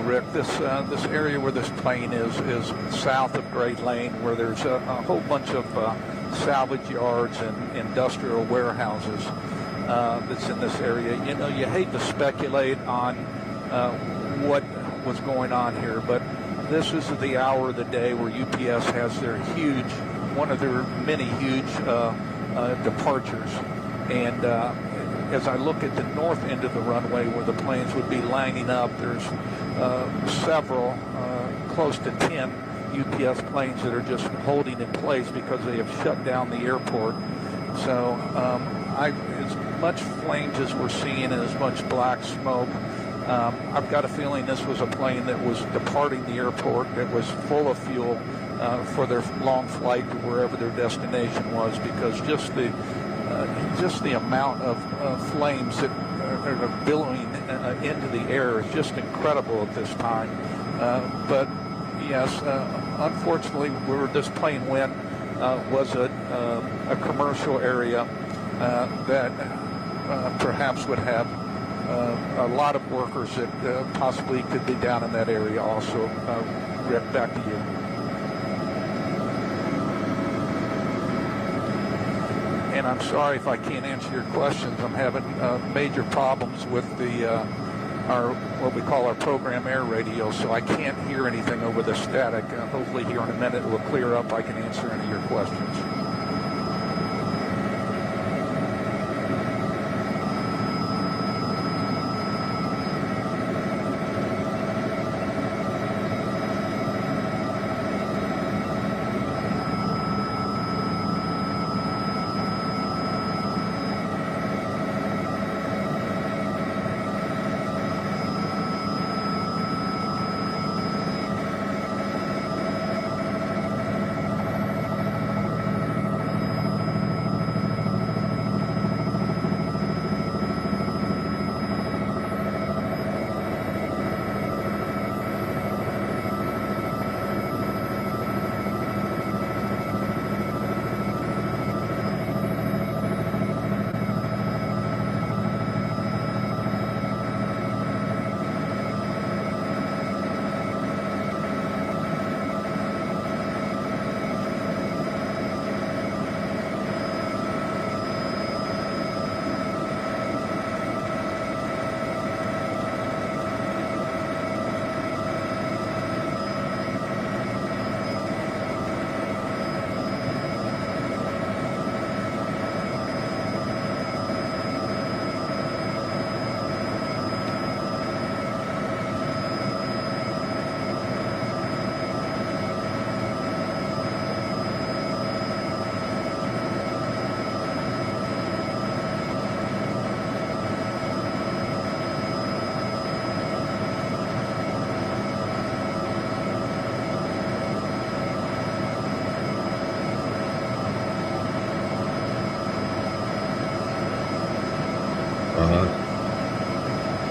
Rick. This area where this plane is south of Great Lane, where there's a whole bunch of salvage yards and industrial warehouses that's in this area. You know, you hate to speculate on what was going on here, but this is the hour of the day where UPS has their one of their many huge departures. And as I look at the north end of the runway where the planes would be lining up, there's several, close to 10 UPS planes that are just holding in place because they have shut down the airport. So as much flames as we're seeing and as much black smoke, I've got a feeling this was a plane that was departing the airport that was full of fuel for their long flight to wherever their destination was, because just the amount of flames that are billowing into the air is just incredible at this time. But yes, unfortunately, where this plane went was a commercial area that perhaps would have a lot of workers that possibly could be down in that area also. Rick, back to you. And I'm sorry if I can't answer your questions. I'm having major problems with our what we call our program air radio, so I can't hear anything over the static. Hopefully here in a minute it will clear up. I can answer any of your questions.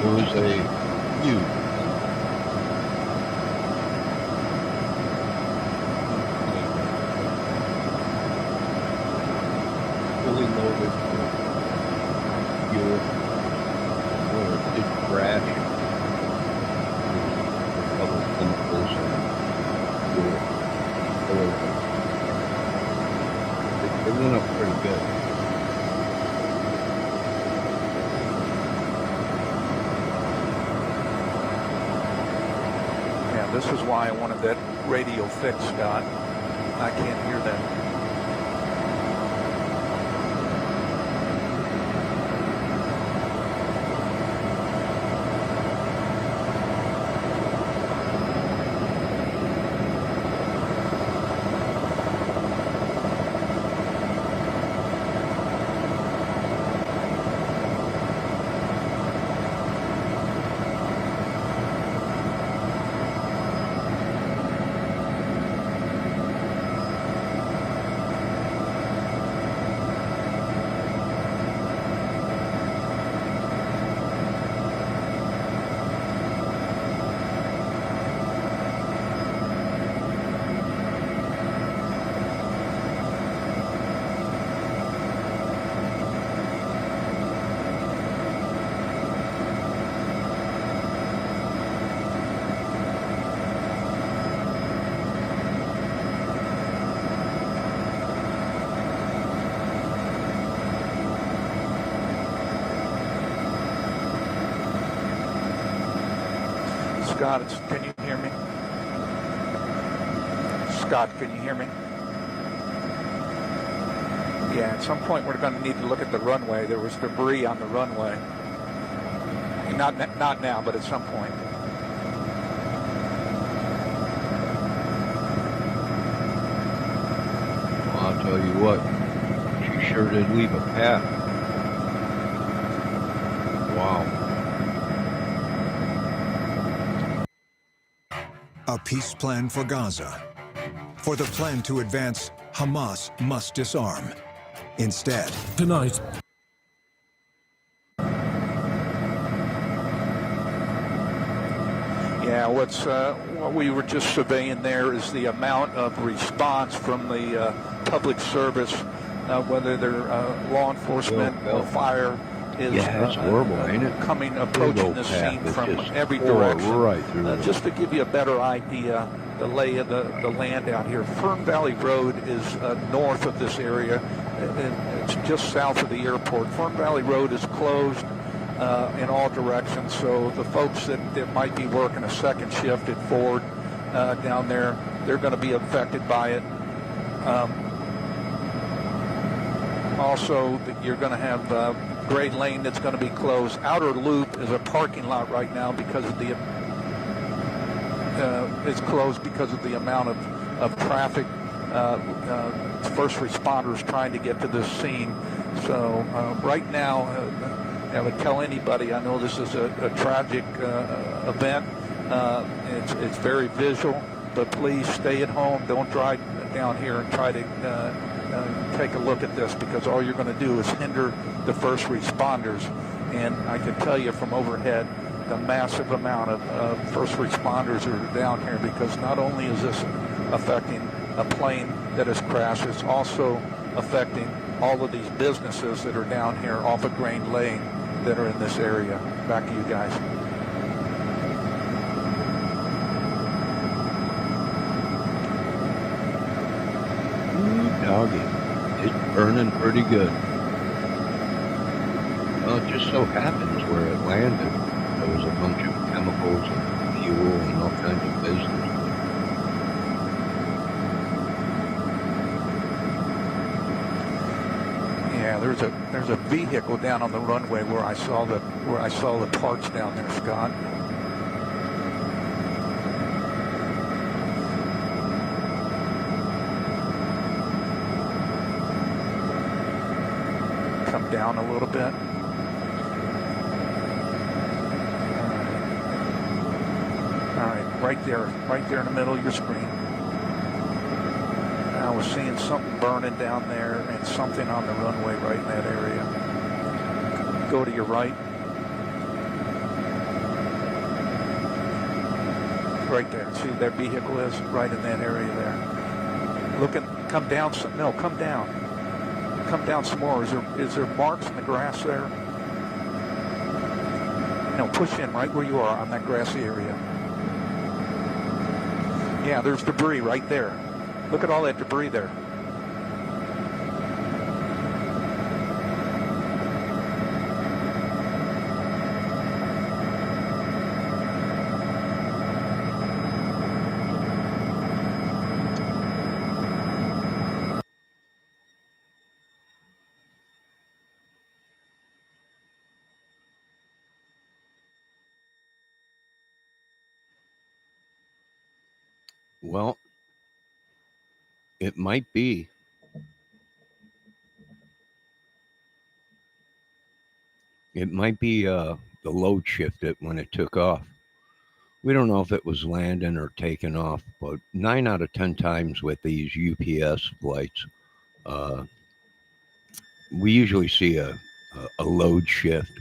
There was a huge fully loaded fuel or a big crash. There was other chemicals and fuel. It went up pretty good. This is why I wanted that radio fixed, Scott. I can't hear that. Scott, can you hear me? Scott, can you hear me? Yeah, at some point we're going to need to look at the runway. There was debris on the runway. Not now, but at some point. Well, I'll tell you what, she sure did leave a path. Wow. A peace plan for Gaza. For the plan to advance, Hamas must disarm. Instead, Tonight, Yeah, what we were just surveying there is the amount of response from the public service, whether they're law enforcement or fire, is it's horrible, ain't it? approaching the scene from every direction. Right through it. Just to give you a better idea, the lay of the land out here, Fern Valley Road is north of this area. It's just south of the airport. Fern Valley Road is closed in all directions, so the folks that might be working a second shift at Ford down there, they're going to be affected by it. Also, you're going to have Gray Lane that's going to be closed. Outer Loop is a parking lot right now because of the it's closed because of the amount of traffic. First responders trying to get to this scene. So right now, I would tell anybody, I know this is a tragic event. It's very visual, but please stay at home. Don't drive down here and try to take a look at this, because all you're going to do is hinder the first responders. And I can tell you from overhead, the massive amount of first responders are down here, because not only is this affecting a plane that has crashed, it's also affecting all of these businesses that are down here off of Grain Lane that are in this area. Back to you guys. Ooh, doggy. It's burning pretty good. Well, it just so happens where it landed, there was a bunch of chemicals and fuel and all kinds of business. Yeah, there's a vehicle down on the runway where I saw the parts down there, Scott. Come down a little bit. All right, right there in the middle of your screen. I was seeing something burning down there and something on the runway right in that area. Go to your right. Right there. See where that vehicle is? Right in that area there. Come down. No, come down. Come down some more. Is there marks in the grass there? No, push in right where you are on that grassy area. Yeah, there's debris right there. Look at all that debris there. Well, it might be. It might be the load shifted when it took off. We don't know if it was landing or taking off, but 9 out of 10 times with these UPS flights, we usually see a load shift.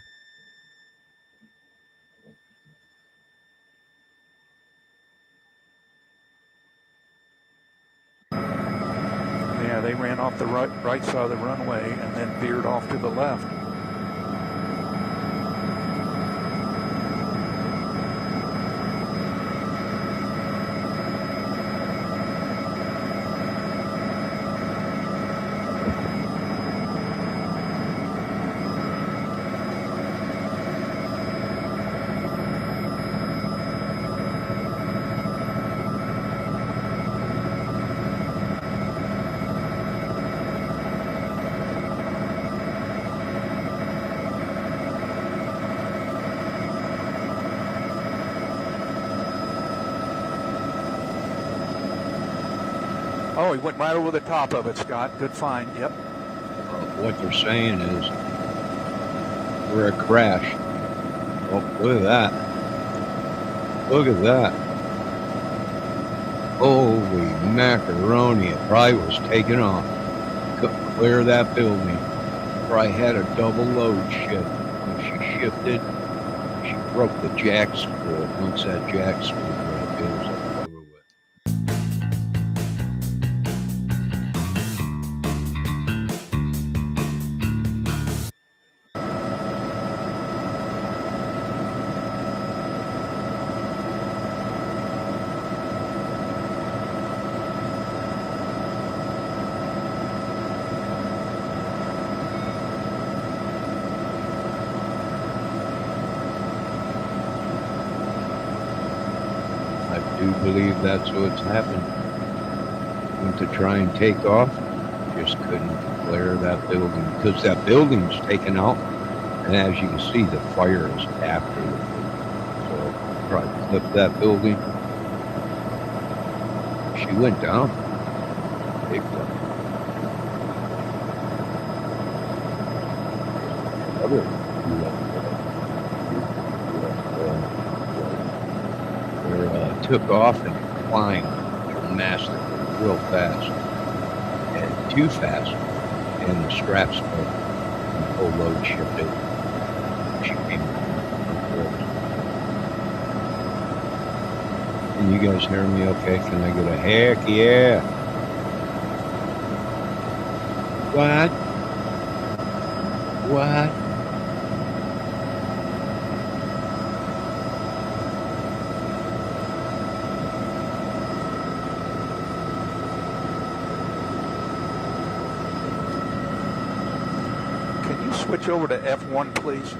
Yeah, they ran off the right side of the runway and then veered off to the left. Oh, he went right over the top of it, Scott. Good find. Yep. What they're saying is we're a crash. Oh, look at that. Look at that. Holy macaroni. It probably was taking off. Couldn't clear that building. Probably had a double load shift. When she shifted, she broke the jack screw. Once that jack screw broke, it was over with. I do believe that's what's happened. Went to try and take off, just couldn't clear that building because that building's taken out. And as you can see, the fire is after the building. So try to flip that building. She went down big time. Other took off and climbed dramatically, real fast, and too fast, and the straps broke. And the whole load shifted. She came unforced. Can you guys hear me okay? Can I get a heck yeah? What? What? Can you switch over to F1, please?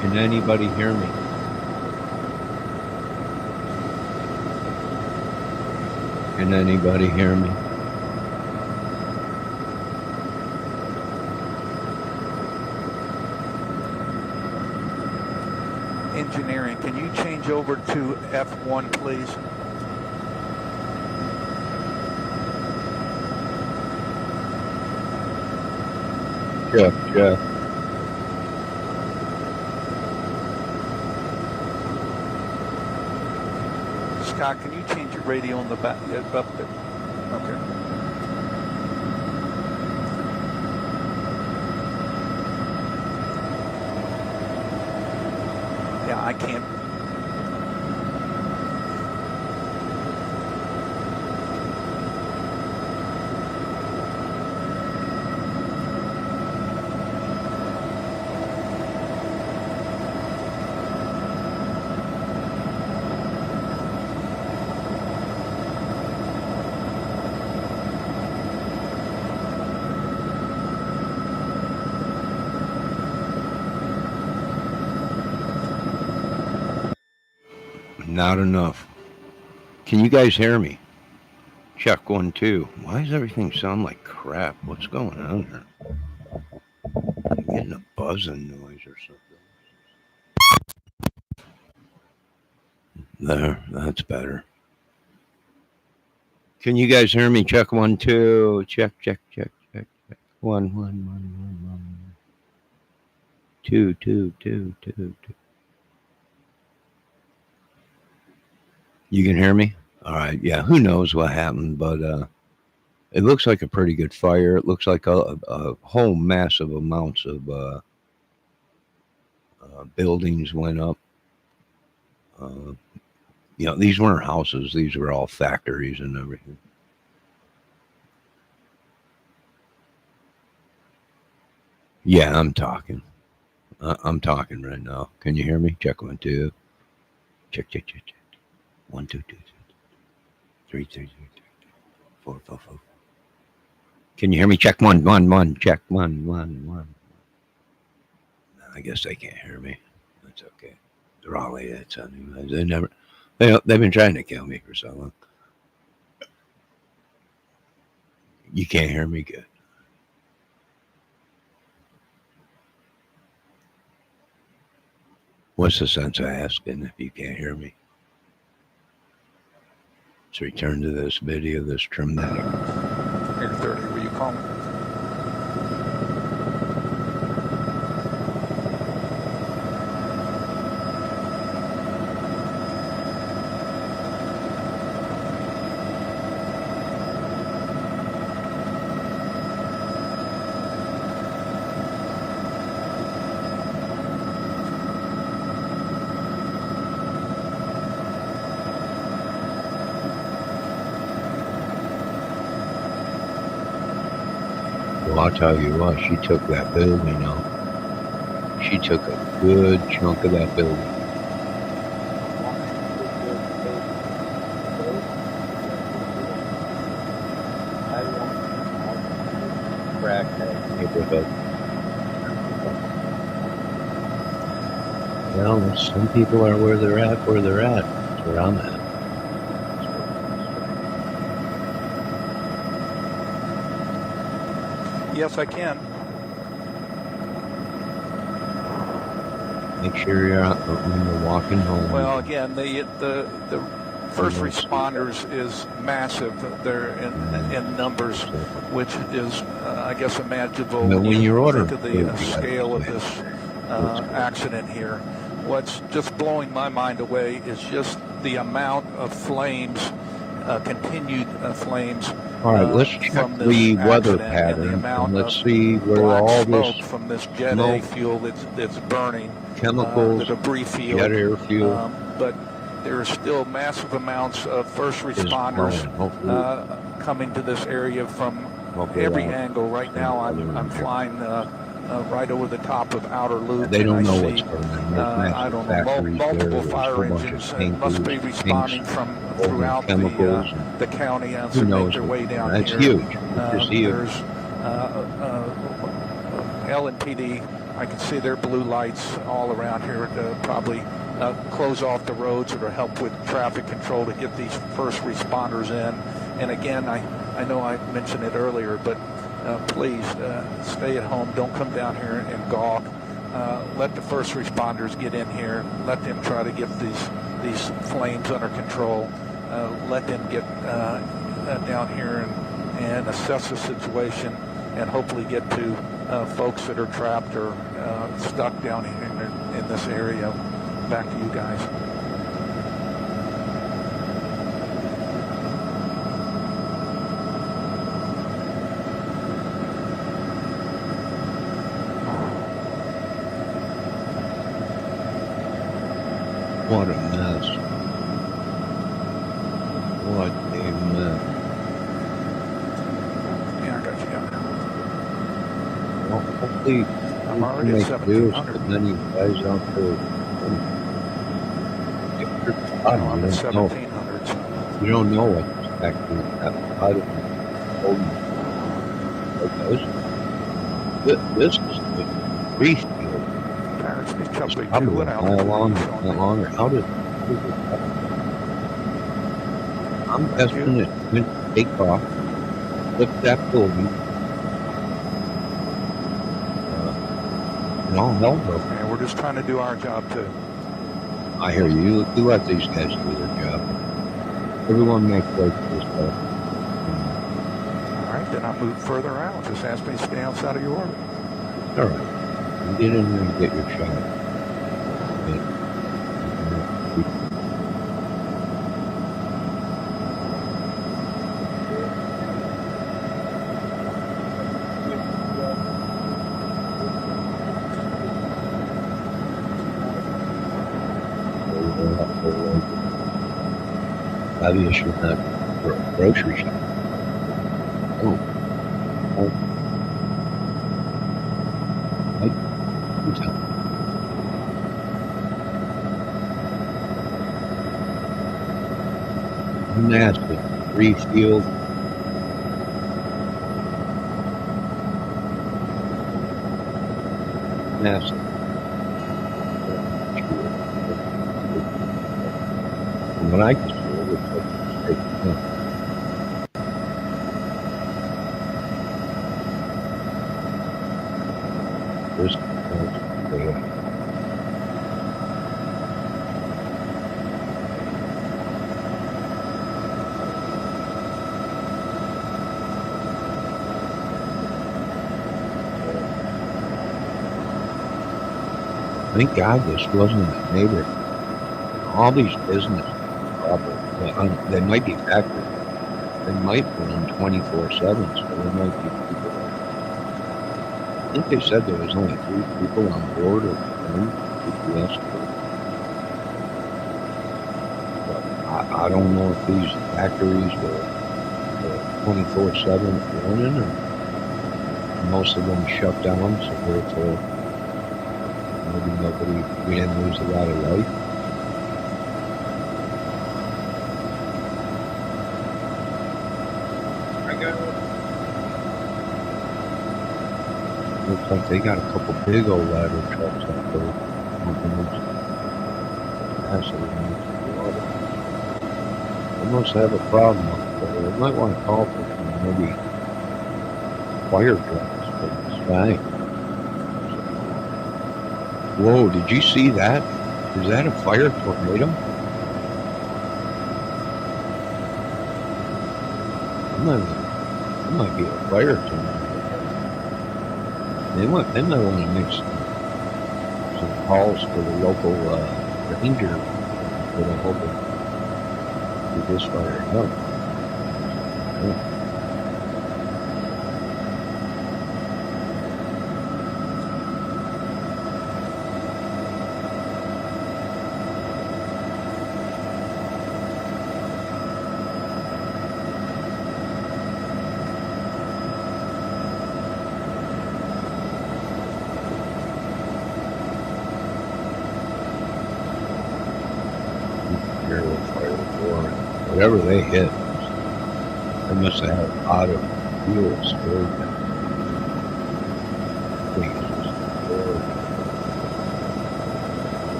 Can anybody hear me? Can anybody hear me? Engineering, can you change over to F1, please? Jeff. Scott, can you change your radio on the back? Up there. Okay. Yeah, I can't. Not enough. Can you guys hear me? Check 1, 2. Why does everything sound like crap? What's going on here? I'm getting a buzzing noise or something. There, that's better. Can you guys hear me? Check 1, 2. Check. 1, 1. 2. You can hear me? All right. Yeah. Who knows what happened, but it looks like a pretty good fire. It looks like a whole massive amounts of buildings went up. These weren't houses. These were all factories and everything. Yeah, I'm talking. I'm talking right now. Can you hear me? Check 1, 2. Check. 1, 2, 3, 4. Can you hear me? Check 1, 1. Check 1. I guess they can't hear me. That's okay. They're all idiots anyway. They've been trying to kill me for so long. You can't hear me good. What's the sense of asking if you can't hear me? Let's return to this video, this dramatic. Air 30, were you calling? Well, I'll tell you what, she took that building out. She took a good chunk of that building. Neighborhood. Well, some people are where they're at. That's where I'm at. Yes, I can. Make sure you're out when you're walking home. Well, again, the first responders is massive. They're in numbers, which is, I guess, imaginable But when you're think ordering of the food, you scale of gotta this accident here. What's just blowing my mind away is just the amount of flames, continued flames. All right, let's check the weather pattern, and let's see where all smoke this from this jet A fuel that's burning, chemicals, the debris field, jet air fuel, but there are still massive amounts of first responders coming to this area from every angle. Right now, I'm flying right over the top of Outer Loop. They don't and know I what's see, going on. I don't know, multiple fire engines must be responding from throughout the county as they make their way down That's here. huge. It's huge. There's LNPD. I can see their blue lights all around here to probably close off the roads or to help with traffic control to get these first responders in. And again, I know I mentioned it earlier, but please stay at home. Don't come down here and gawk. Let the first responders get in here. Let them try to get these flames under control. Let them get down here and assess the situation and hopefully get to folks that are trapped or stuck down here in this area. Back to you guys. What a mess. What a mess. Yeah, I got you down there. Well, hopefully I'm already we at can make do 1700. with many guys out there. I I'm don't at know. 1700s. You don't know what's actually happening. This is the brief field. Parents be probably Probably too a mile long, not longer. How did it happen? I'm guessing it went to take off, lift that building, and all hell broke. And we're just trying to do our job too. I hear you. You let these guys do their job. Everyone makes way for this stuff. All right, then I move further out. Just ask me to stay outside of your orbit. All right. You get in there and get your shot. Obviously not for a grocery shop. Oh. Nasty. Refuel. Nasty. From what I can see, it looks like it's taking off. This is there. Thank God this wasn't a neighbor. All these businesses, probably, they might be factories. They might run 24/7, so there might be people. I think they said there was only 3 people on board or 3 GPS. But I don't know if these factories were 24/7 running, or most of them shut down, so therefore maybe we didn't lose a lot of life. Looks like they got a couple big old ladder trucks out there. They must have a problem up there. They might want to call for maybe fire trucks for the sky. Whoa, did you see that? Is that a fire tornado? That might be a fire tornado. They might want to make some calls for the local ranger for the hope of this fire up. Yeah. Whatever they hit, they must have had a lot of fuel stored there.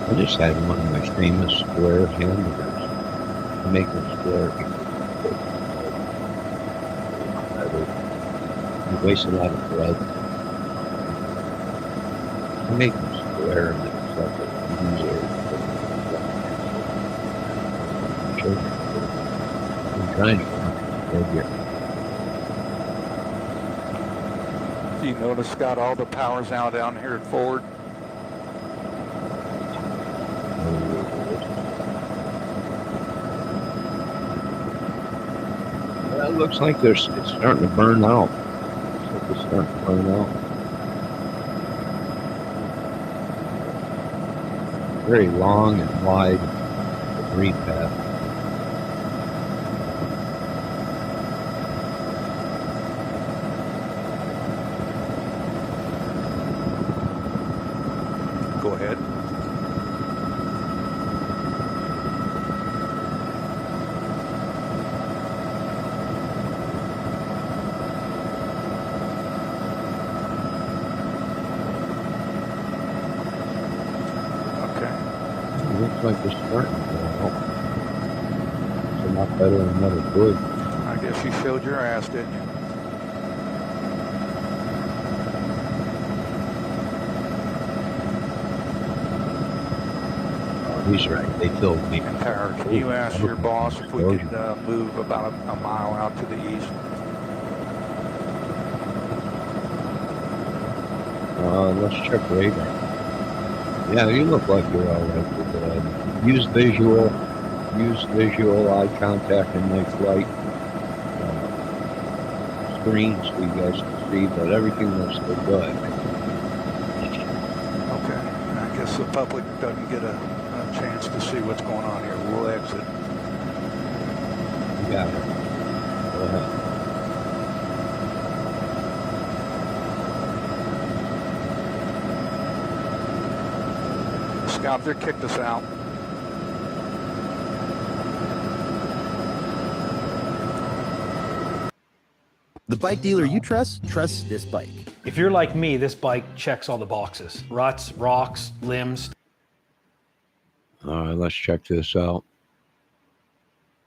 I just had one of my famous square hamburgers. I make them square. You waste a lot of bread. I make them square and it's like easier. I'm trying to get. Do you notice, Scott, all the power's now down here at Ford? Well, it looks like it's starting to burn out. It's starting to burn out. Very long and wide debris path. Go ahead. Looks like it's starting to go out. It's a lot better than what it would. I guess you showed your ass, didn't you? Oh, he's right. They filled me. And Tara, can you ask your boss if we could move about a mile out to the east? Let's check radar. Yeah, you look like you're all right with that. Use visual eye contact in my flight screen so you guys can see, but everything looks good. Okay, I guess the public doesn't get a chance to see what's going on here. We'll exit. You got it. Go ahead. Scott, they kicked us out. The bike dealer you trust trusts this bike. If you're like me, this bike checks all the boxes. Ruts, rocks, limbs. All right, let's check this out.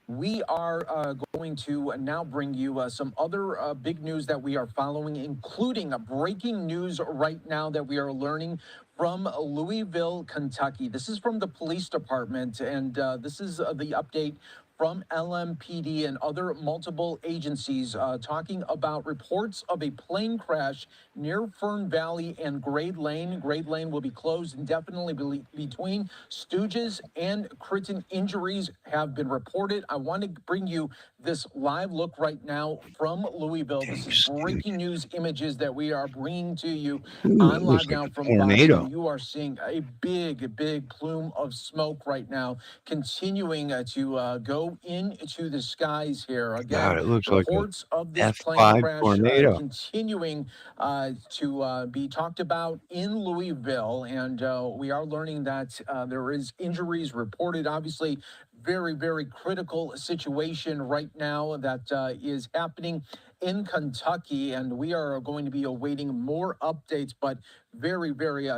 We are going to now bring you some other big news that we are following, including a breaking news right now that we are learning from Louisville, Kentucky. This is from the police department, and this is the update from LMPD and other multiple agencies talking about reports of a plane crash near Fern Valley and Grade Lane. Grade Lane will be closed indefinitely between Stooges and Critton. Injuries have been reported. I want to bring you this live look right now from Louisville. This is breaking news images that we are bringing to you Ooh, on it looks live like now a from Fox, tornado. and you are seeing a big plume of smoke right now, continuing to go into the skies here. Again, God, it looks like a reports of this plane F5 crash tornado. continuing to be talked about in Louisville, and we are learning that there is injuries reported. Obviously, very critical situation right now that is happening in Kentucky, and we are going to be awaiting more updates, but very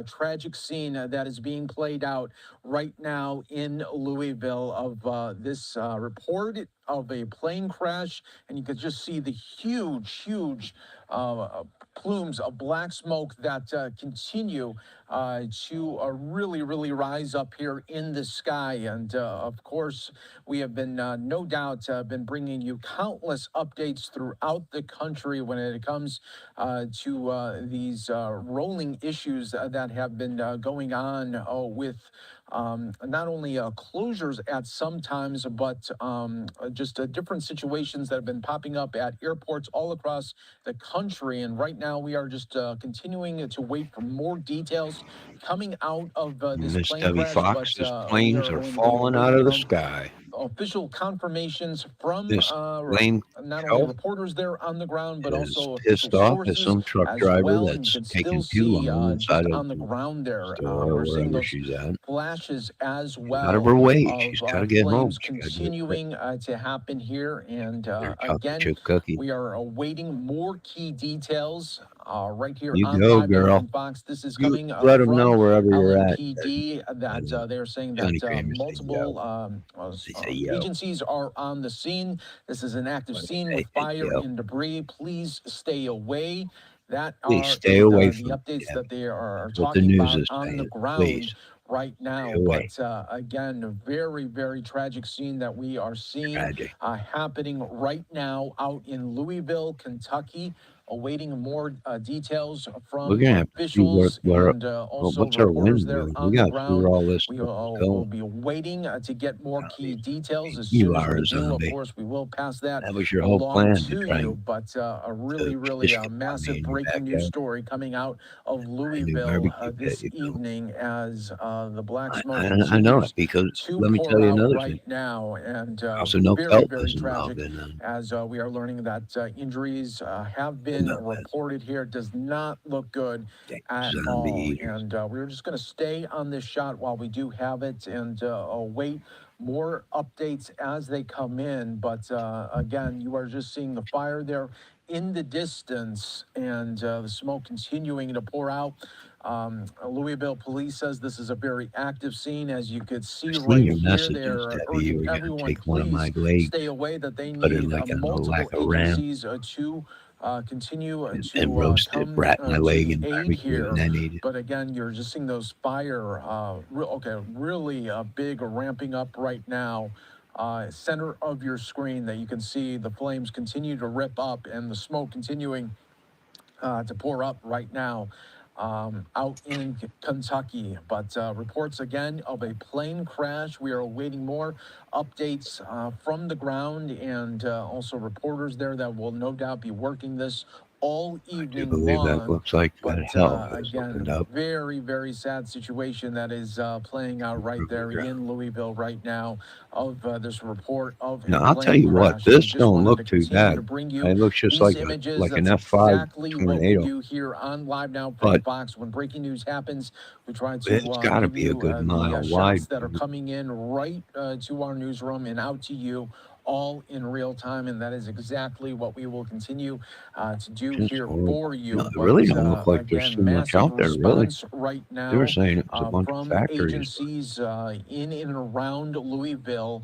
tragic scene that is being played out right now in Louisville of this report of a plane crash, and you could just see the huge plumes of black smoke that continue to really rise up here in the sky. And of course, we have been no doubt been bringing you countless updates throughout the country when it comes to these rolling issues that have been going on with not only closures at some times, but just different situations that have been popping up at airports all across the country. And right now, we are just continuing to wait for more details coming out of this Miss plane Debbie crash. Fox, But his we planes are are going to be falling out awaiting of the sky. official confirmations from This lame not only elf reporters there on the ground, but is also official pissed off at sources some truck as driver well. And you that's can still taking too see long just inside of on the the ground there, store or we're seeing wherever those she's at. flashes as Out of well her way. of She's got to get home. flames She got to get back continuing to happen here. And to their chocolate again, chip cookie. we are awaiting more key details right here You on go, Live Now girl. from Fox. This is You coming let them know from wherever you're at. LMPD that they're saying Johnny that Kramer said, multiple yo. They say, yo. agencies are on the scene. This is an active scene They with said, fire yo. and debris. Please stay away. That Please are stay away the from updates Debbie. that they are That's what the talking news about is on the saying. ground Please right stay now. away. But again, a very tragic scene that we are seeing Tragic. happening right now out in Louisville, Kentucky. Awaiting more details We're from going to have to see officials and also what's our reporters wind there doing. We on the got to see where ground. all this We stuff is will going. be waiting to get more key details. As You soon as are we a do, of zombie. course, we will pass that That was your whole along plan to to try you. and But a really fish get on me massive in your breaking news backyard. story coming out of Brand new Louisville barbecue pit, this you know. evening as the black smoke I know it continues because to let me tell pour you out another right thing. now. And Also, no very pelt was tragic involved in it. as we are learning that injuries have been No, reported here. It does not look good at zombie all. eaters. And we're just going to stay on this shot while we do have it and await more updates as they come in. But again, you are just seeing the fire there in the distance and the smoke continuing to pour out. Louisville police says this is a very active scene, as you could see I've seen right your here. messages, They're Debbie. You urging were going to everyone, take one of my please legs, stay away, that they put it need like on a multiple lack of ram, agencies to continue and to roast it, come wrap my to leg the in aid barbecue, and here. then eat it. But again, you're just seeing those fire, really big ramping up right now. Center of your screen that you can see the flames continue to rip up and the smoke continuing to pour up right now out in Kentucky. But reports again of a plane crash. We are awaiting more updates from the ground and also reporters there that will no doubt be working this all I do evening believe that long. looks like But hell has again, opened up. very sad situation that is playing out right there in Louisville right now of this report of a Now, I'll tell plane you what, crash. And we this just don't wanted to look too continue to bad. bring you It looks just these like images. an That's F5 exactly what we tornado. do here on Live Now from But Fox. When breaking news happens, we try it's to got to give be a you good the mile shots wide. that are coming in right to our newsroom and out to you, all in real time. And that is exactly what we will continue to do Just here horrible. for you. No, it really don't look like there's Again, too much massive out there, really. response right They were now saying it was a bunch of from factories. agencies in and around Louisville.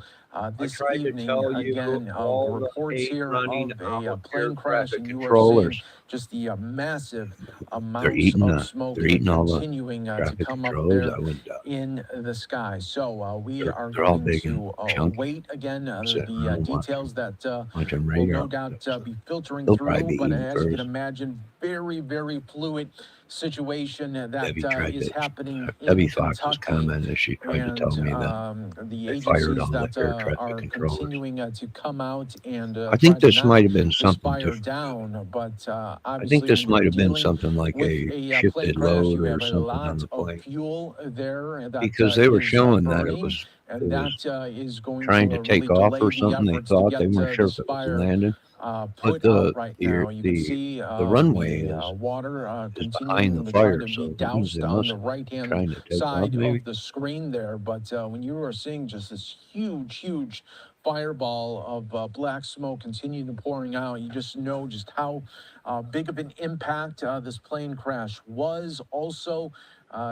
This tried to evening, tell you again, of all the reports hate here running of out a air plane crash, traffic and you are seeing controllers. just the massive They're amounts eating. of smoke They're eating all the continuing to traffic come up controls. there I wouldn't doubt. in the sky. So we are They're all going big and to chunky. wait again Sit the around details that watching will radar. no doubt be filtering They'll probably through. be But eating as you can first. imagine, very, very fluid situation that Debbie tried is to. happening Debbie in Fox's Kentucky. comment is she tried to tell And me that the they fired agencies all the that air traffic are controllers. continuing to come out and I try think to this knock might have been this something fire different. down. But I think obviously, this when you're might have been dealing something like with a a plane shifted crash, load you or have a something on lot the of plane. fuel there that Because they were is showing that it burning, was and that is going trying to to really take off delay or the something. They efforts to thought they get weren't sure this if it was fire landing. But put out right now. You can the see runway the is water behind the continuing to try fire, to be so that means doused they on must the have right-hand trying to take off side maybe. of the screen there. But when you are seeing just this huge, huge fireball of black smoke continuing to pouring out, you just know just how big of an impact this plane crash was. Also,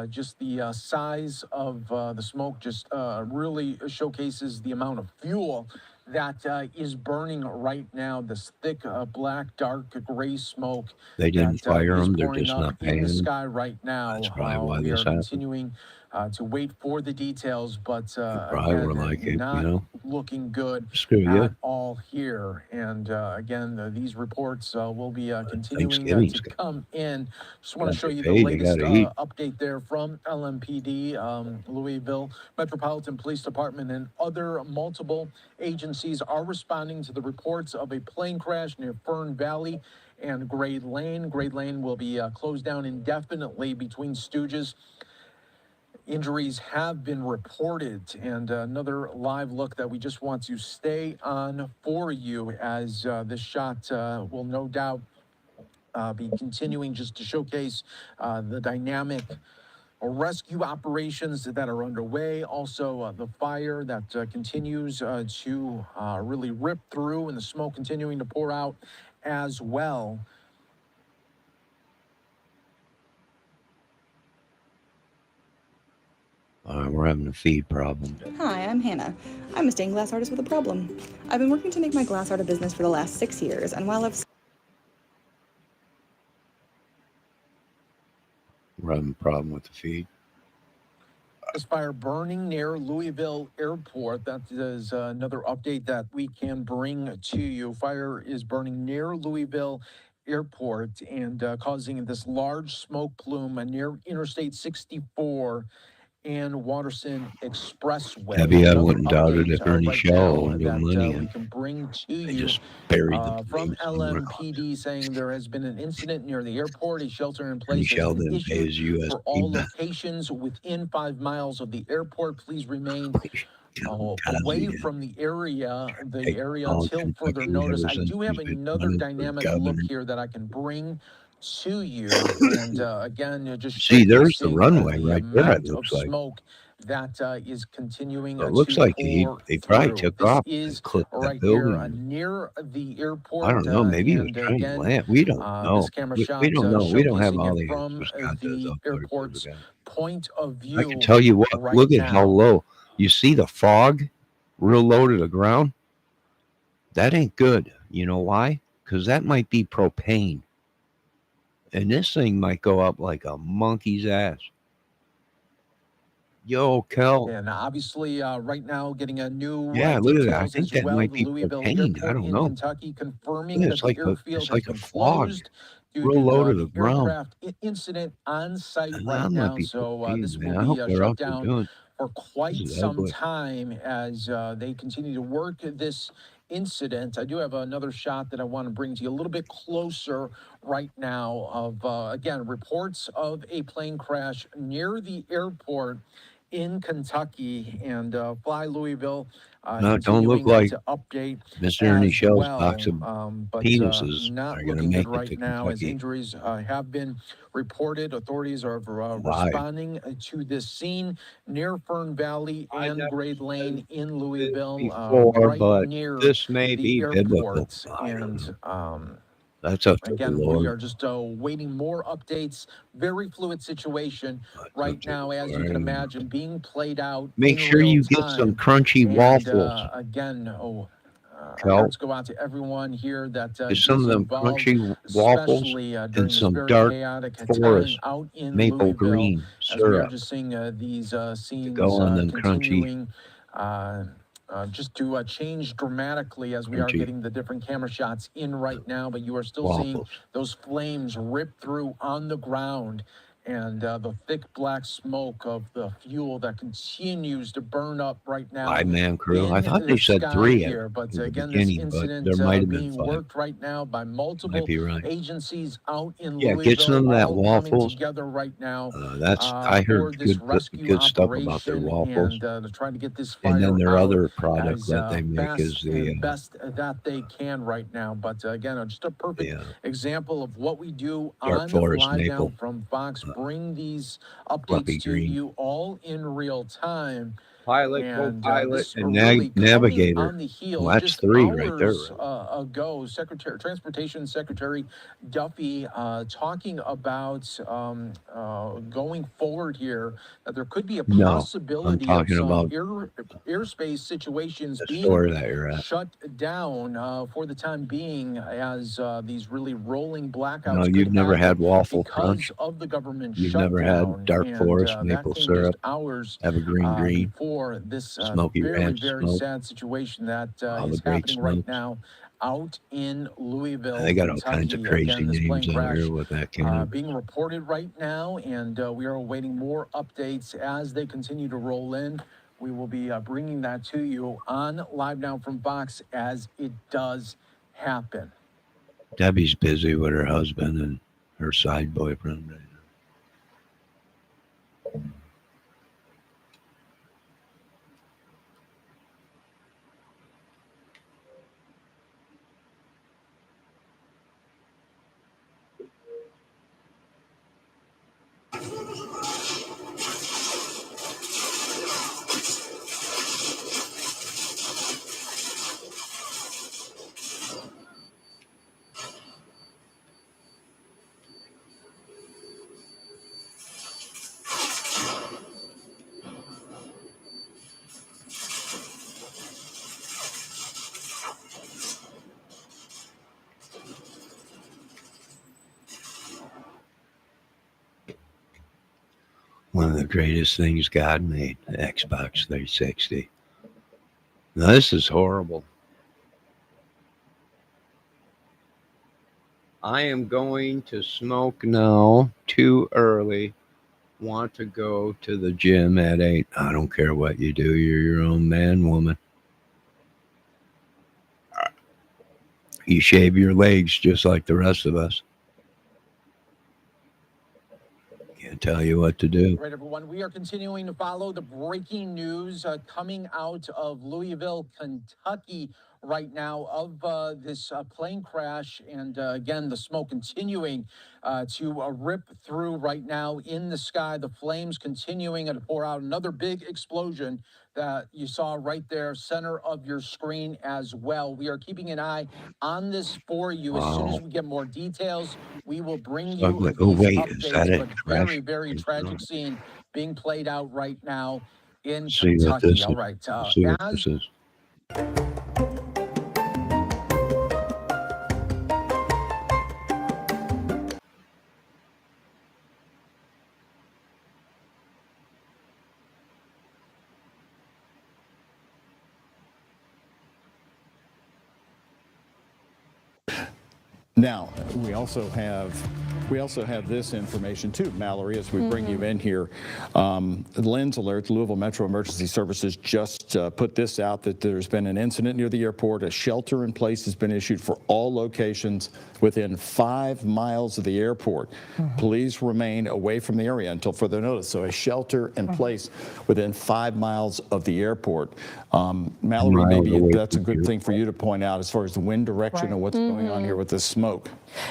just the size of the smoke just really showcases the amount of fuel that is burning right now. This thick, black, dark, gray smoke They didn't that fire is them. They're pouring just up not in paying the them. sky right now. That's probably why We this are happened. continuing to wait for the details, but They probably were again, like, you not know, looking good screw you. at all here. And again, these reports will be continuing Thanksgiving's to come in. Just want to got show to you the pay. They latest got to eat. update there from LMPD, Louisville Metropolitan Police Department, and other multiple agencies are responding to the reports of a plane crash near Fern Valley and Grade Lane. Grade Lane will be closed down indefinitely between Stooges. Injuries have been reported, and another live look that we just want to stay on for you, as this shot will no doubt be continuing just to showcase the dynamic rescue operations that are underway. Also, the fire that continues to really rip through, and the smoke continuing to pour out as well. We're having a feed problem. Hi, I'm Hannah. I'm a stained glass artist with a problem. I've been working to make my glass art a business for the last 6 years, and while I've We're having a problem with the feed. This fire burning near Louisville Airport. That is another update that we can bring to you. Fire is burning near Louisville Airport and causing this large smoke plume near Interstate 64 and Watterson Expressway. Debbie, I Another wouldn't doubt it update if Ernie right Shell now owed him money that we and can bring to they you just buried the from plane somewhere. LMPD, saying there has been an incident near the airport. A shelter in Ernie place has Shell been didn't pay issued his U.S. for all locations within 5 miles of the airport. Please remain away from the area all till further Kentucky notice. I ever since do have he's been another running for dynamic look governor. here that I can bring to you, and again, just See, there's the showcasing runway the right there, it amount of looks like. smoke that is continuing So it looks to like pour he probably through. took This off and is clipped that right here building. near the airport. I don't know. Maybe he was And trying to again, land. We don't know. this camera We shot don't know. We don't have showcasing all it the from answers. God does the upload airport's again. point of I can view tell you what, right look at how now. low. You see the fog real low to the ground? That ain't good. You know why? Because that might be propane. And this thing might go up like a monkey's ass. Yo, Kel. And obviously, right now, getting a new Yeah, look at that. I details think as that well. might The be Louisville propane. I Airport don't in know. Kentucky confirming Yeah, that the airfield it's has like a been fog. closed due Real to low to the the ground. aircraft incident on site And right that might now. be So propane, this man. will I hope be they're shut out there down doing it. for quite This is some ugly. time as they continue to work this incident. I do have another shot that I want to bring to you a little bit closer right now of, again, reports of a plane crash near the airport in Kentucky, and Fly Louisville No, it don't look continuing like to update Mr. Ernie as Shell's well. box of But penises not are going to looking good make it right to now as Kentucky injuries have been reported. Authorities are alive. responding to this scene near Fern Valley and Grade Lane in Louisville, Before, right but near this may the be biblical. airport. I don't And know. That's up to the again, we Lord. are just waiting more updates. Very fluid situation That's right up to now, the as you Lord. can imagine, being played out Make in sure real you get some time. crunchy And waffles. again, Kelp. go out to everyone here that Is some is of them involved, crunchy waffles especially and during this some very dark chaotic time forest out in maple Louisville, green as we are syrup just seeing these to scenes go on them continuing. Just to change dramatically as we are crunchy getting the different camera shots in right now, but you are still seeing waffles. those flames rip through on the ground, and the thick black smoke of the fuel that continues to burn up right now 5-man crew. I in thought they the said sky 3 at here. But the again, this beginning, but there incident might have been being 5. worked right now by Might multiple be right. agencies out in Yeah, get Louisville, some of that all coming waffles. together right now That's I for heard this rescue good stuff about their operation, waffles. and to try to get this And then fire their out other product as that they make is fast and best that they can right now. But again, just a perfect the example of what we do dark on forest Live Now maple from Fox. Bring these updates fluffy to green. you all in real time. Pilot, And co-pilot, this and really coming navigator. on the heels Well, that's just 3 right there. hours ago. Transportation Secretary Duffy talking about going forward here, that there could be a No, I'm possibility of talking some about airspace situations the being store that you're at. shut down for the time being, as these really rolling blackouts No, could you've never happen had waffle because crunch. of the government You've never shutdown. had dark And forest that maple came just syrup, hours evergreen green, before this smoky very, ranch very smoke, sad situation that all the is great happening right smokes. now out in Louisville, They got all kinds of Kentucky. crazy Again, this names plane out crash here with that can. being reported right now, and we are awaiting more updates as they continue to roll in. We will be bringing that to you on Live Now from Fox as it does happen. Debbie's busy with her husband and her side boyfriend right now. One of the greatest things God made, the Xbox 360. Now, this is horrible. I am going to smoke now, too early. Want to go to the gym at 8. I don't care what you do. You're your own man, woman. You shave your legs just like the rest of us. Can't tell you what to do. Right, everyone. We are continuing to follow the breaking news coming out of Louisville, Kentucky right now of this plane crash. And again, the smoke continuing to rip through right now in the sky. The flames continuing to pour out. Another big explosion that you saw right there, center of your screen as well. We are keeping an eye on this for you. As soon as we get more details, we will bring you Ugly. these Oh, wait. updates. Is that it? But Crash? very, very tragic scene being played out right now in See what Kentucky. this All is. right. See what As this is. Now, we also have this information too, Mallory, as we bring you in here. Lens Alert, Louisville Metro Emergency Services just put this out that there's been an incident near the airport. A shelter in place has been issued for all locations within 5 miles of the airport. Please remain away from the area until further notice. So a shelter in place within 5 miles of the airport. Mallory, maybe that's a good thing for you to point out as far as the wind direction and what's going on here with this smoke.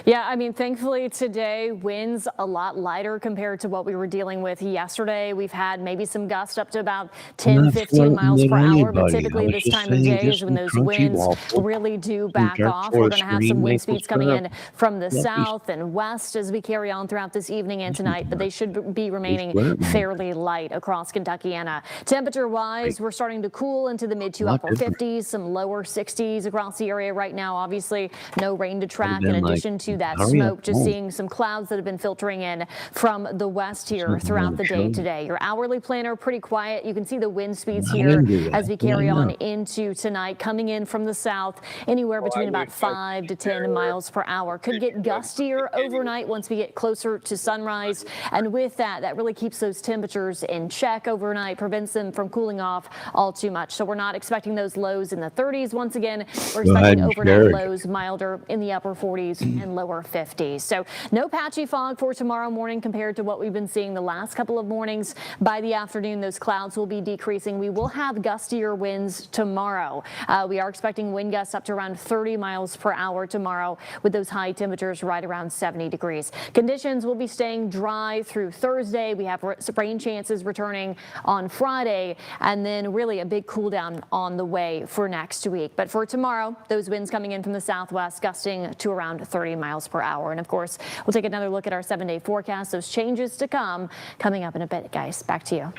Yeah, I mean, thankfully today winds a lot lighter compared to what we were dealing with yesterday. We've had maybe some gusts up to about 10, 15 miles per hour, but typically this time of day is when those winds really do back off. We're going to have some wind speeds coming in from the south and west as we carry on throughout this evening and tonight, but they should be remaining fairly light across Kentucky. And temperature-wise, we're starting to cool into the mid to upper 50s, some lower 60s across the area right now. Obviously, no rain to track in addition to that smoke, just seeing some clouds that have been filtering in from the west here throughout the day today. Your hourly planner pretty quiet. You can see the wind speeds here as we carry on into tonight, coming in from the south anywhere between about 5 to 10 miles per hour. Could get gustier overnight once we get closer to sunrise, and with that, that really keeps those temperatures in check overnight, prevents them from cooling off all too much. So we're not expecting those lows in the 30s once again. We're expecting overnight lows milder in the upper 40s and lower 50s. So no patchy fog for tomorrow morning compared to what we've been seeing the last couple of mornings. By the afternoon, those clouds will be decreasing. We will have gustier winds tomorrow. We are expecting wind gusts up to around 30 miles per hour tomorrow, with those high temperatures right around 70 degrees. Conditions will be staying dry through Thursday. We have rain chances returning on Friday, and then really a big cool down on the way for next week. But for tomorrow, those winds coming in from the southwest, gusting to around 30 miles per hour. And of course, we'll take another look at our 7-day forecast. Those changes to come coming up in a bit, guys. Back to you.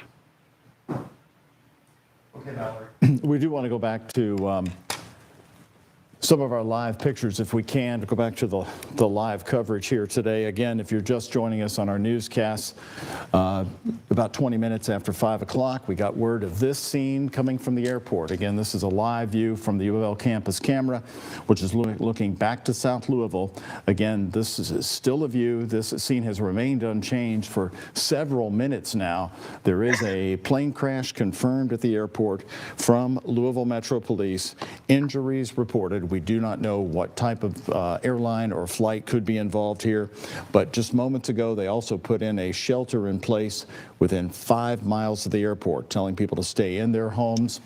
Okay, Mallory. We do want to go back to some of our live pictures, if we can, to go back to the live coverage here today. Again, if you're just joining us on our newscast, about 20 minutes after 5 o'clock, we got word of this scene coming from the airport. Again, this is a live view from the U of L campus camera, which is looking back to South Louisville. Again, this is still a view. This scene has remained unchanged for several minutes now. There is a plane crash confirmed at the airport from Louisville Metro Police. Injuries reported. We do not know what type of airline or flight could be involved here, but just moments ago they also put in a shelter in place within 5 miles of the airport, telling people to stay in their homes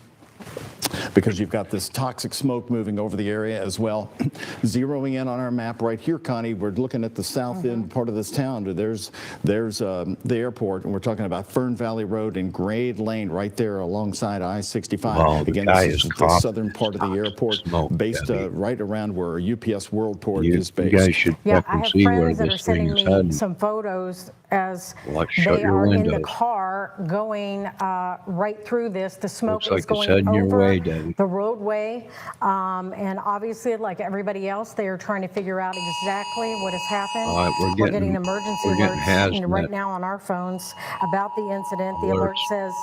because you've got this toxic smoke moving over the area as well. Zeroing in on our map right here, Connie, we're looking at the south end part of this town. There's the airport, and we're talking about Fern Valley Road and Grade Lane right there alongside I-65. Wow, again, this is the southern part of the airport, based right around where UPS Worldport is based. You guys should I have see where friends that are this sending thing's me heading. some photos as Shut they your are in windows. the car going right through this. The smoke Looks is like it's going heading your over way, Debbie. the roadway, and obviously, like everybody else, they are trying to figure out exactly what has happened. All right, we're getting emergency alerts hazmat. right now on our phones about the incident. The alert says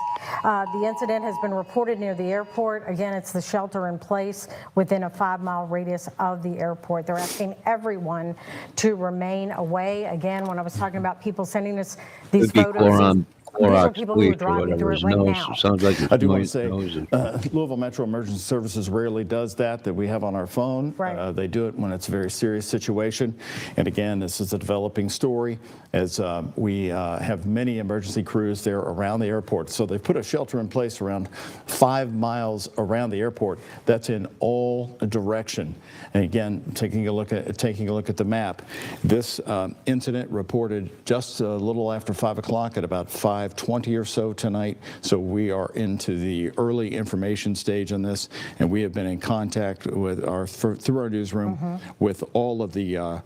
the incident has been reported near the airport. Again, it's the shelter in place within a 5-mile radius of the airport. They're asking everyone to remain away. Again, when I was talking about people sending us these photos, these are people who are driving through it right now. Sounds like I do want to say, Louisville Metro Emergency Services rarely does that we have on our phone. Right. They do it when it's a very serious situation. And again, this is a developing story as we have many emergency crews there around the airport. So they put a shelter in place around 5 miles around the airport. That's in all direction. And again, taking a look at the map, this incident reported just a little after 5 o'clock at about 5:20 or so tonight. So we are into the early information stage on this, and we have been in contact with through our newsroom with all of the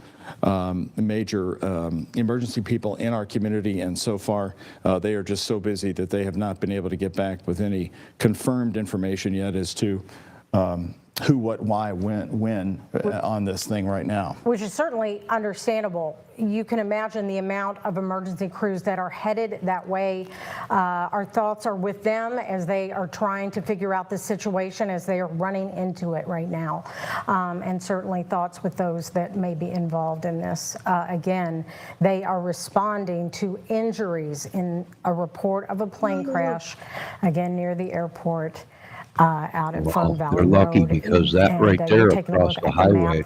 major emergency people in our community, and so far they are just so busy that they have not been able to get back with any confirmed information yet as to who, what, why, when on this thing right now. Which is certainly understandable. You can imagine the amount of emergency crews that are headed that way. Our thoughts are with them as they are trying to figure out the situation as they are running into it right now. And certainly thoughts with those that may be involved in this. Again, they are responding to injuries in a report of a plane crash, again, near the airport. Out at Fern Valley Road. They're lucky because that right there across the highway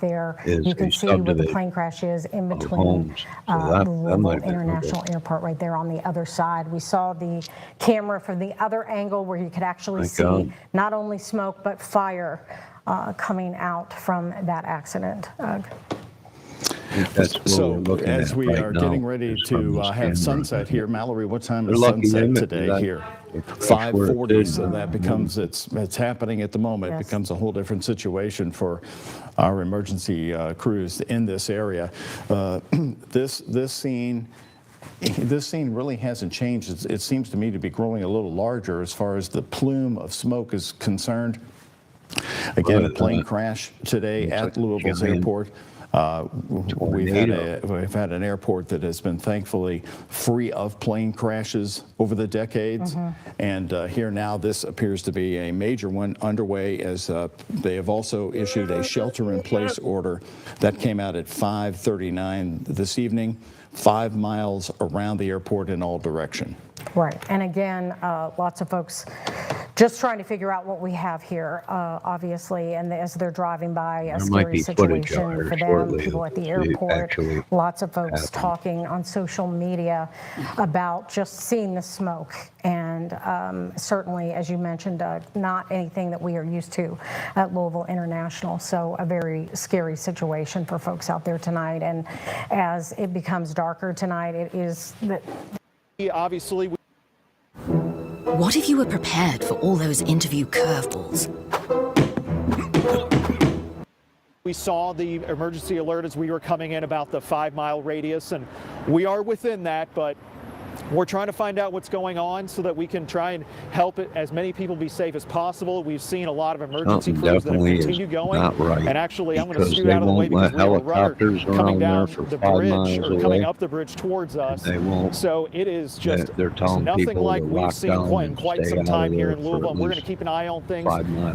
is you can a see where the subdivision plane crash is in of between homes. So that Louisville might be International Airport right there on the other side. We saw the camera from the other angle where you could actually see not only smoke but fire coming out from that accident. That's what So we're looking as at we right are now, getting ready is from to this have camera. sunset here, Mallory, what time They're is lucky they sunset met today that. here? That's where it 5:40. is. So that becomes it's happening at the moment. It Yes. becomes a whole different situation for our emergency crews in this area. This scene really hasn't changed. It seems to me to be growing a little larger as far as the plume of smoke is concerned. Again, a plane crash today at Louisville's airport. We've had an airport that has been thankfully free of plane crashes over the decades. And here now, this appears to be a major one underway, as they have also issued a shelter-in-place order that came out at 5:39 this evening, 5 miles around the airport in all direction. Right. And again, lots of folks just trying to figure out what we have here, obviously, and as they're driving by, a scary situation for them, people at the airport, lots of folks talking on social media about just seeing the smoke. And certainly, as you mentioned, not anything that we are used to at Louisville International. So a very scary situation for folks out there tonight. And as it becomes darker tonight, it is that obviously. What if you were prepared for all those interview curveballs? We saw the emergency alert as we were coming in about the 5-mile radius, and we are within that, but we're trying to find out what's going on so that we can try and help as many people be safe as possible. We've seen a lot of emergency crews that have continued going. And actually, I'm going to scoot out of the way because we have a runner coming down the bridge or coming up the bridge towards us. So it is just nothing like we've seen in quite some time here in Louisville. And we're going to keep an eye on things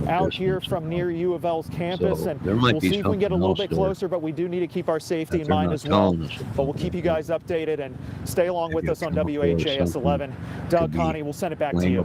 out here from near U of L's campus, and we'll see if we can get a little bit closer, but we do need to keep our safety in mind as well. But we'll keep you guys updated and stay along with us on WHAS 11. Doug, Connie, we'll send it back to you.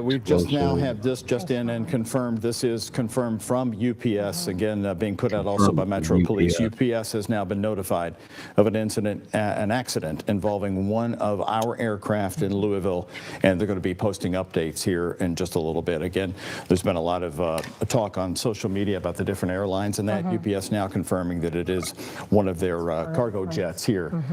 We've just now had this just in and confirmed. This is confirmed from UPS, again being put out also by Metro Police. UPS has now been notified of an incident, an accident involving one of our aircraft in Louisville, and they're going to be posting updates here in just a little bit. Again, there's been a lot of talk on social media about the different airlines and that. UPS now confirming that it is one of their cargo jets here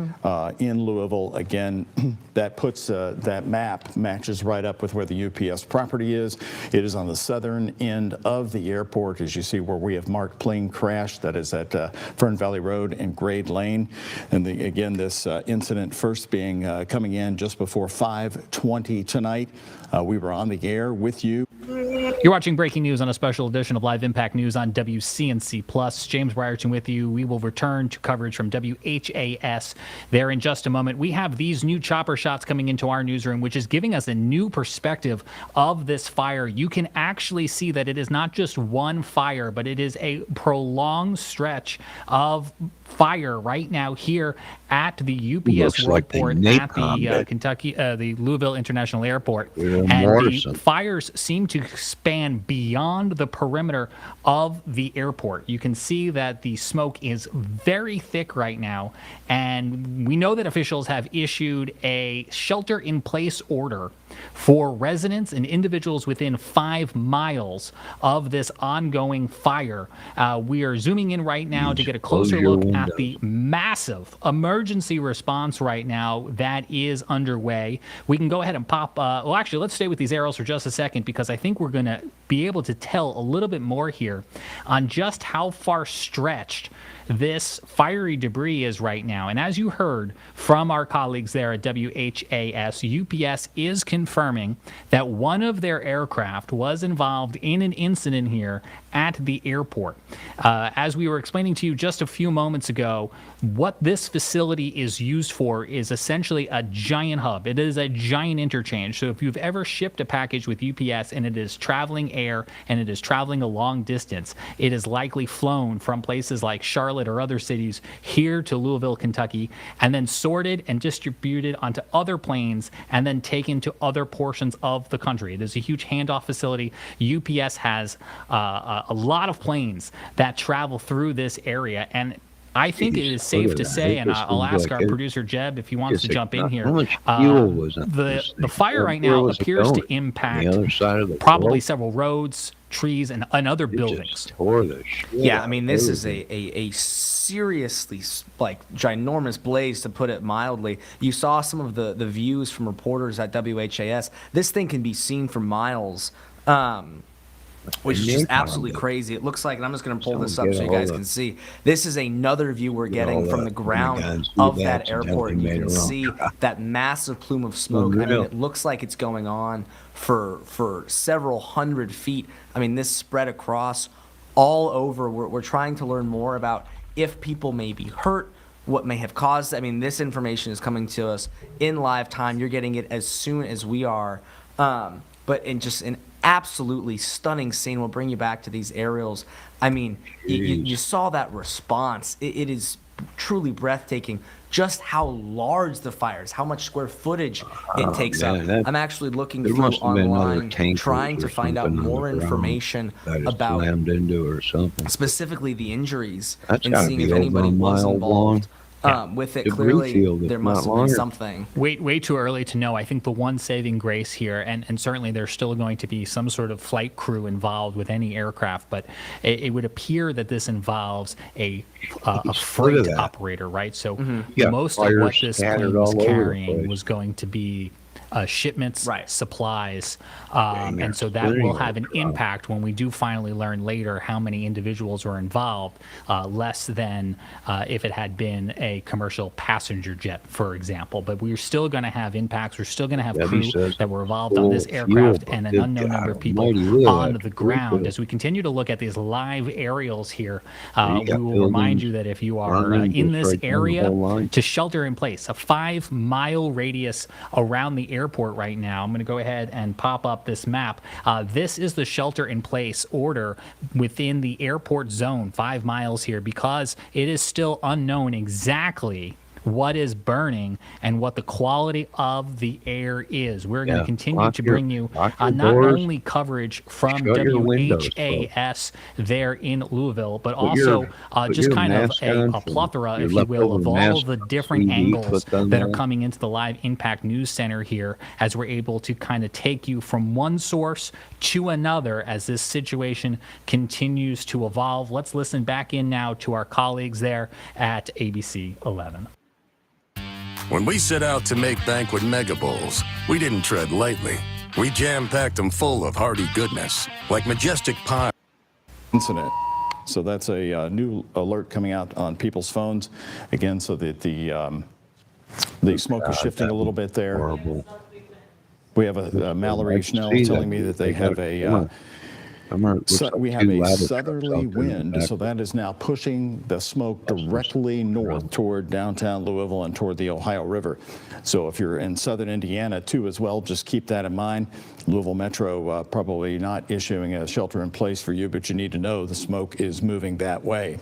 in Louisville. Again, that puts that map matches right up with where the UPS property is. It is on the southern end of the airport, as you see where we have marked plane crash. That is at Fern Valley Road and Grade Lane. And again, this incident first being coming in just before 5:20 tonight. We were on the air with you. You're watching Breaking News on a special edition of Live Impact News on WCNC Plus. James Brierton with you. We will return to coverage from WHAS there in just a moment. We have these new chopper shots coming into our newsroom, which is giving us a new perspective of this fire. You can actually see that it is not just one fire, but it is a prolonged stretch of fire right now here at the UPS Worldport at the Kentucky, the Louisville International Airport. And the fires seem to span beyond the perimeter of the airport. You can see that the smoke is very thick right now, and we know that officials have issued a shelter-in-place order for residents and individuals within 5 miles of this ongoing fire. We are zooming in right now to get a closer look at the massive emergency response right now that is underway. We can go ahead and pop, well, actually, let's stay with these arrows for just a second, because I think we're going to be able to tell a little bit more here on just how far stretched this fiery debris is right now. And as you heard from our colleagues there at WHAS, UPS is confirming that one of their aircraft was involved in an incident here at the airport. As we were explaining to you just a few moments ago, what this facility is used for is essentially a giant hub. It is a giant interchange. So if you've ever shipped a package with UPS and it is traveling air and it is traveling a long distance, it is likely flown from places like Charlotte or other cities here to Louisville, Kentucky, and then sorted and distributed onto other planes and then taken to other portions of the country. It is a huge handoff facility. UPS has a lot of planes that travel through this area, and I think it is safe to say, and I'll ask our producer Jeb if he wants to jump in here. How much fuel was on the fire right now appears to impact the other side of the probably world? several roads, trees, and other buildings. Tore the shit Yeah, I out mean, of this is everything. a seriously ginormous blaze, to put it mildly. You saw some of the views from reporters at WHAS. This thing can be seen for miles. Which is just absolutely crazy. It looks like, and I'm just going to pull this up so you guys can see. This is another view we're getting from the ground of that airport. And you can see that massive plume of smoke. I mean, it looks like it's going on for several hundred feet. I mean, this spread across all over. We're trying to learn more about if people may be hurt, what may have caused. I mean, this information is coming to us in live time. You're getting it as soon as we are. But in just an absolutely stunning scene. We'll bring you back to these aerials. I mean, you saw that response. It is truly breathtaking just how large the fire is, how much square footage it takes up. I'm actually looking through online, trying to find out more information about specifically the injuries and seeing if anybody was involved. With it, clearly there must have been something. Way too early to know. I think the one saving grace here, and certainly there's still going to be some sort of flight crew involved with any aircraft, but it would appear that this involves a freight operator, right? So most of what this plane was carrying was going to be shipments, supplies, and so that will have an impact when we do finally learn later how many individuals are involved, less than if it had been a commercial passenger jet, for example. But we're still going to have impacts. We're still going to have crew that were involved on this aircraft and an unknown number of people on the ground. As we continue to look at these live aerials here, we will remind you that if you are in this area, to shelter in place, a 5-mile radius around the airport right now. I'm going to go ahead and pop up this map. This is the shelter in place order within the airport zone, 5 miles here, because it is still unknown exactly what is burning and what the quality of the air is. We're going to continue to bring you not only coverage from WHAS there in Louisville, but also just kind of a plethora, if you will, of all the different angles that are coming into the Live Impact News Center here, as we're able to kind of take you from one source to another as this situation continues to evolve. Let's listen back in now to our colleagues there at ABC 11. When we set out to make banquet mega bowls, we didn't tread lightly. We jam-packed them full of hearty goodness, like majestic pie. Incident. So that's a new alert coming out on people's phones, again, so that the smoke is shifting a little bit there. Horrible. We have a Mallory Schnell telling me that they have we have a southerly wind, so that is now pushing the smoke directly north toward downtown Louisville and toward the Ohio River. So if you're in southern Indiana too as well, just keep that in mind. Louisville Metro probably not issuing a shelter in place for you, but you need to know the smoke is moving that way.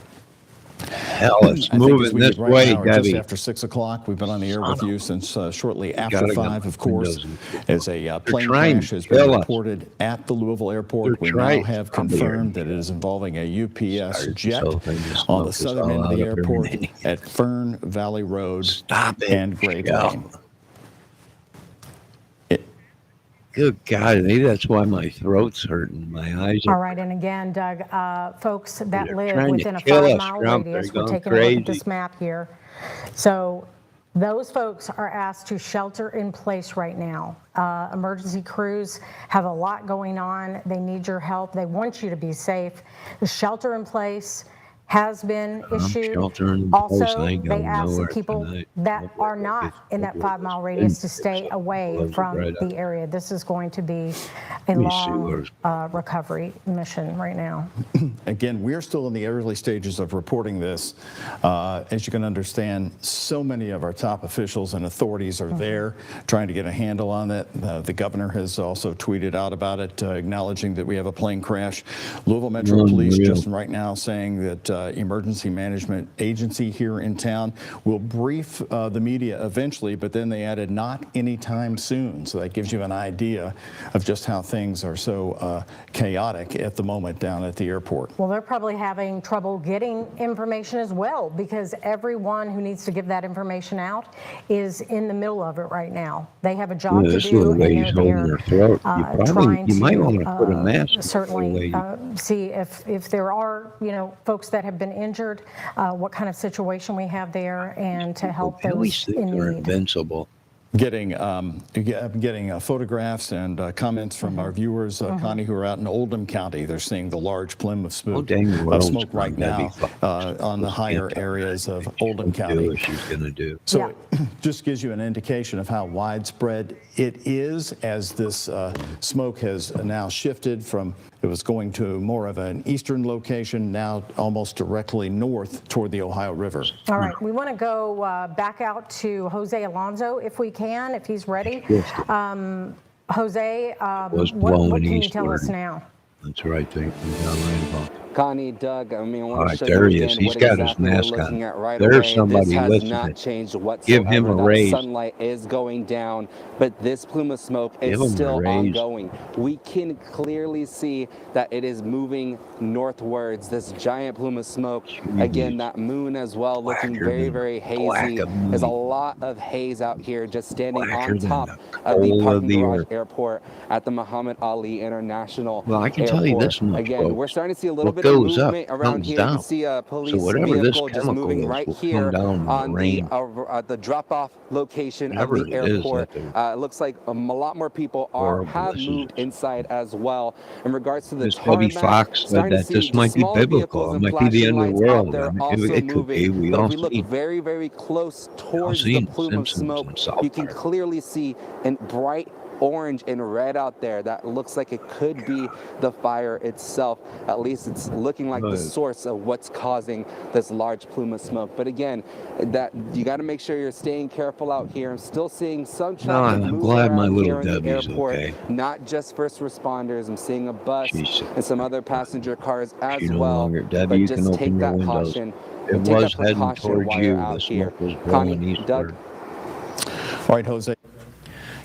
Hell, it's moving this way, Debbie. Just after 6 o'clock, we've been on the air with you since shortly after 5, of course, as a plane crash has been reported at the Louisville airport. We now have confirmed that it is involving a UPS jet on the southern end of the airport at Fern Valley Road and Great Lane. Good God, maybe that's why my throat's hurting. My eyes are... All right, and again, Doug, folks that live within a 5-mile radius, we're taking a look at this map here. So those folks are asked to shelter in place right now. Emergency crews have a lot going on. They need your help. They want you to be safe. The shelter in place has been issued. Also, they ask people that are not in that 5-mile radius to stay away from the area. This is going to be a long recovery mission right now. Again, we're still in the early stages of reporting this. As you can understand, so many of our top officials and authorities are there trying to get a handle on it. The governor has also tweeted out about it, acknowledging that we have a plane crash. Louisville Metro Police just right now saying that emergency management agency here in town, will brief the media eventually, but then they added not anytime soon. So that gives you an idea of just how things are so chaotic at the moment down at the airport. Well, they're probably having trouble getting information as well, because everyone who needs to give that information out is in the middle of it right now. They have a job to This do, little and lady's they're holding her throat. trying You might to want to put a mask on. certainly see if there are, folks that have been injured, what kind of situation we have there, and to help those in need. Invincible. Getting photographs and comments from our viewers, Connie, who are out in Oldham County. They're seeing the large plume of smoke, right now on the higher areas of Oldham County. She's going to do. So it just gives you an indication of how widespread it is, as this smoke has now shifted from, it was going to more of an eastern location, now almost directly north toward the Ohio River. All right, we want to go back out to Jose Alonso if we can, if he's ready. Jose, what can you tell us now? That's right, thank you. Connie, Doug, I mean, I want to show there you he is. again He's what got exactly his mask we're looking on. at right There's away. somebody this has listening. not changed whatsoever. Give him a that raise. sunlight is going down, but this plume of smoke is Give him a still raise. ongoing. We can clearly see that it is moving northwards, this giant plume of smoke. Again, that moon as well, looking very, very hazy. There's a lot of haze out here just standing on top of the parking garage airport at the Muhammad Ali International Well, I can Airport. tell you this much, Again, folks. we're starting to see a little What bit of goes up movement around comes here. down. You can see a police So whatever this vehicle just chemical moving is right will here come down in the on rain. the drop-off location Whatever of the it is airport. that It looks like a lot more people Horrible. have This is- moved inside as well. In regards to the This Debbie tarmac, Fox said starting to that see this might be smaller biblical. vehicles It and might be the flashing end of the lights world. out there I mean, also it could moving. be. We But all if we look seen. very, very close towards the seen plume of Simpsons smoke, and South you can Park. clearly see in bright orange and red out there. That looks like it could be the fire itself. At least it's looking like the source of what's causing this large plume of smoke. But again, that you got to make sure you're staying careful out here. I'm still seeing some traffic I'm move glad my around little here in the Debbie's airport. okay. Not just first responders. I'm seeing a bus and some other passenger cars as She no well. longer, Debbie, But you just can take open your that windows. caution. It and take was that heading precaution towards while you. you're out The here. smoke was Connie, blowing eastward. Doug. All right, Jose.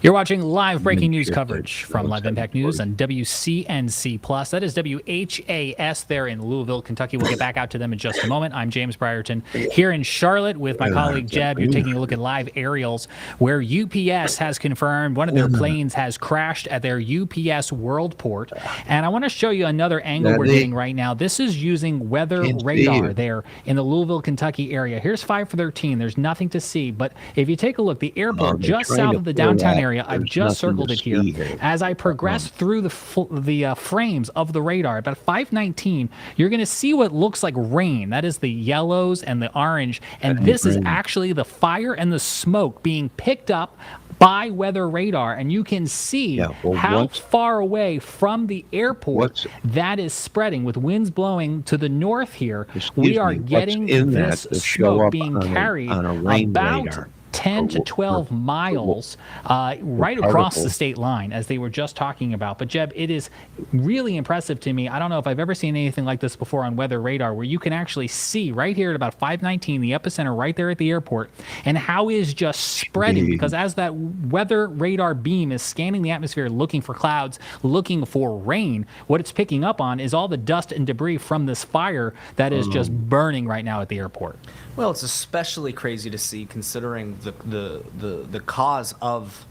You're watching live breaking news coverage from Live Impact News on WCNC Plus. That is WHAS there in Louisville, Kentucky. We'll get back out to them in just a moment. I'm James Brierton here in Charlotte with my colleague Jeb. You're taking a look at live aerials where UPS has confirmed one of their planes has crashed at their UPS Worldport. And I want to show you another angle we're getting right now. This is using weather radar there in the Louisville, Kentucky area. Here's 513. There's nothing to see. But if you take a look, the airport just south of the downtown area, I've just circled it here. As I progress through the frames of the radar, about 519, you're going to see what looks like rain. That is the yellows and the orange. And this is actually the fire and the smoke being picked up by weather radar. And you can see how far away from the airport that is spreading. With winds blowing to the north here, we are getting this smoke being carried about 10 to 12 miles right across the state line, as they were just talking about. But Jeb, it is really impressive to me. I don't know if I've ever seen anything like this before on weather radar, where you can actually see right here at about 519, the epicenter right there at the airport, and how it is just spreading. Because as that weather radar beam is scanning the atmosphere, looking for clouds, looking for rain, what it's picking up on is all the dust and debris from this fire that is just burning right now at the airport. Well, it's especially crazy to see, considering the cause of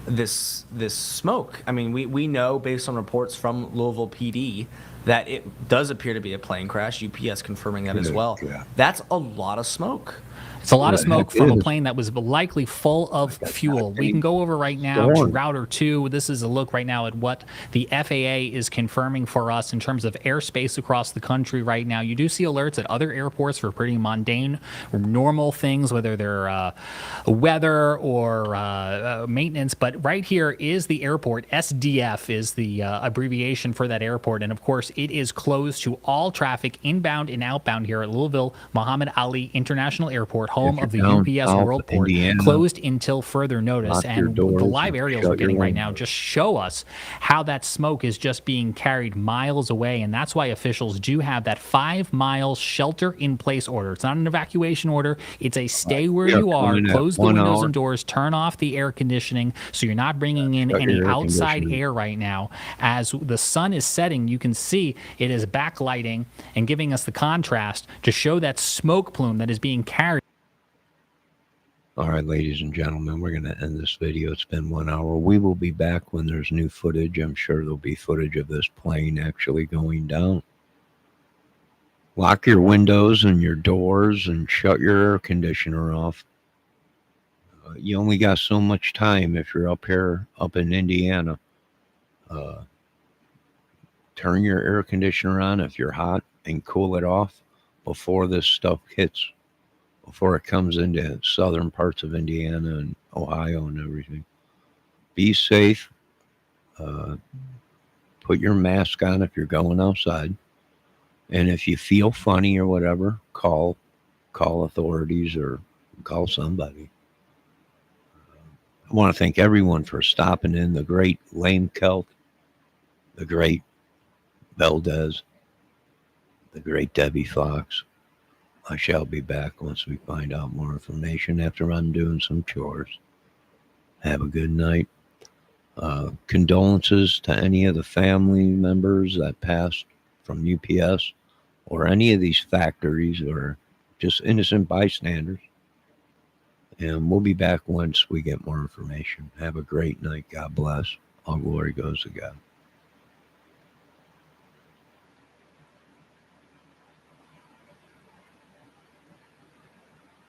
this smoke. I mean, we know based on reports from Louisville PD that it does appear to be a plane crash. UPS confirming that as well. That's a lot of smoke. It's a lot of smoke from a plane that was likely full of fuel. We can go over right now to Router 2. This is a look right now at what the FAA is confirming for us in terms of airspace across the country right now. You do see alerts at other airports for pretty mundane, normal things, whether they're weather or maintenance. But right here is the airport. SDF is the abbreviation for that airport. And of course, it is closed to all traffic inbound and outbound here at Louisville Muhammad Ali International Airport. Airport, home If of the you're down UPS south Worldport, Indiana, closed until further notice. lock your And the doors live and aerials we're shut your getting right now windows. just show us how that smoke is just being carried miles away. And that's why officials do have that 5-mile shelter in place order. It's not an evacuation order. It's a stay where We are you are, coming at close the 1 windows hour. and doors, turn off the air conditioning so you're not bringing in Shut any your air outside conditioning. air right now. As the sun is setting, you can see it is backlighting and giving us the contrast to show that smoke plume that is being carried. All right, ladies and gentlemen, we're going to end this video. It's been 1 hour. We will be back when there's new footage. I'm sure there'll be footage of this plane actually going down. Lock your windows and your doors and shut your air conditioner off. You only got so much time if you're up here, up in Indiana. Turn your air conditioner on if you're hot and cool it off before this stuff hits. Before it comes into southern parts of Indiana and Ohio and everything. Be safe. Put your mask on if you're going outside. And if you feel funny or whatever, call authorities or call somebody. I want to thank everyone for stopping in. The great Lame Kelk, the great Valdez, the great Debbie Fox. I shall be back once we find out more information after I'm doing some chores. Have a good night. Condolences to any of the family members that passed from UPS or any of these factories or just innocent bystanders. And we'll be back once we get more information. Have a great night. God bless. All glory goes to God.